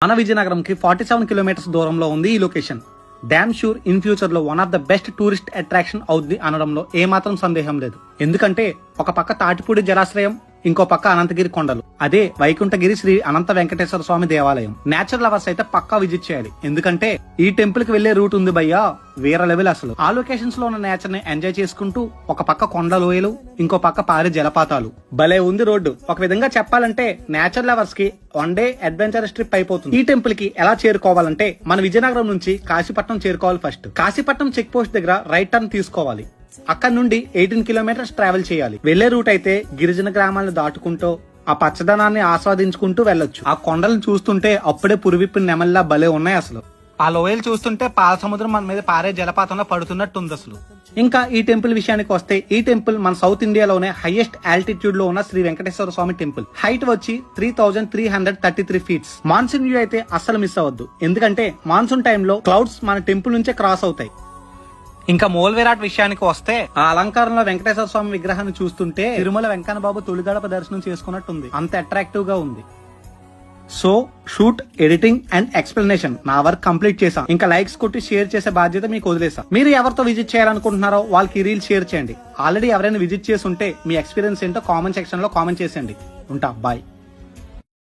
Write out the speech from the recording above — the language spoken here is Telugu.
మన విజయనగరంకి 47 కిలోమీటర్స్ దూరంలో ఉంది ఈ location. Damn sure in future లో one of the best tourist attraction అవుద్ది అనడంలో ఏమాత్రం సందేహం లేదు. ఎందుకంటే ఒక పక్క తాటిపూడి జలాశ్రయం, ఇంకో పక్క అనంతగిరి కొండలు, అదే వైకుంఠగిరి శ్రీ అనంత వెంకటేశ్వర స్వామి దేవాలయం. నేచర్ లవర్స్ అయితే పక్కా విజిట్ చేయాలి. ఎందుకంటే ఈ టెంపుల్ కి వెళ్లే రూట్ ఉంది భయ్యా, వేరే లెవెల్ అసలు. ఆ లొకేషన్స్ లో ఉన్న నేచర్ ని ఎంజాయ్ చేసుకుంటూ ఒక పక్క కొండ లోయలు, ఇంకో పక్క పారే జలపాతాలు, భలే ఉంది రోడ్డు. ఒక విధంగా చెప్పాలంటే నేచర్ లవర్స్ కి వన్ డే అడ్వెంచరస్ ట్రిప్ అయిపోతుంది. ఈ టెంపుల్ కి ఎలా చేరుకోవాలంటే మన విజయనగరం నుంచి కాశీపట్నం చేరుకోవాలి. ఫస్ట్ కాశీపట్నం చెక్ పోస్ట్ దగ్గర రైట్ టర్న్ తీసుకోవాలి. అక్కడ నుండి 18 కిలోమీటర్స్ ట్రావెల్ చేయాలి. వెళ్లే రూట్ అయితే గిరిజన గ్రామాలను దాటుకుంటూ ఆ పచ్చదనాన్ని ఆస్వాదించుకుంటూ వెళ్ళొచ్చు. ఆ కొండలను చూస్తుంటే అప్పుడే పురివిప్పిన నెమల్లా భలే ఉన్నాయి అసలు. ఆ లోయలు చూస్తుంటే పాల సముద్రం మన మీద పారే జలపాతంలో పడుతున్నట్టు ఉంది అసలు. ఇంకా ఈ టెంపుల్ విషయానికి వస్తే, ఈ టెంపుల్ మన సౌత్ ఇండియాలోనే హైయెస్ట్ ఆల్టిట్యూడ్ లో ఉన్న శ్రీ వెంకటేశ్వర స్వామి టెంపుల్. హైట్ వచ్చి 3333 ఫీట్స్. మాన్సూన్ వ్యూ అయితే అస్సలు మిస్ అవ్వద్దు. ఎందుకంటే మాన్సూన్ టైంలో క్లౌడ్స్ మన టెంపుల్ నుంచే క్రాస్ అవుతాయి. ఇంకా మూల విరాట్ విషయానికి వస్తే, ఆ అలంకారంలో వెంకటేశ్వర స్వామి విగ్రహాన్ని చూస్తుంటే తిరుమల వెంకన్న బాబు తొలిగడప దర్శనం చేసుకున్నట్టుంది. అంత అట్రాక్టివ్ గా ఉంది. So shoot, editing and explanation నా వర్క్ కంప్లీట్ చేశాం. ఇంకా లైక్స్ కొట్టి షేర్ చేసే బాధ్యత మీకు వదిలేసా. మీరు ఎవరితో విజిట్ చేయాలనుకుంటున్నారో వాళ్ళకి రీల్ షేర్ చేయండి. ఆల్రెడీ ఎవరైనా విజిట్ చేసి ఉంటే మీ ఎక్స్పీరియన్స్ ఏంటో కామెంట్ సెక్షన్ లో కామెంట్ చేసేయండి. ఉంటా, బాయ్.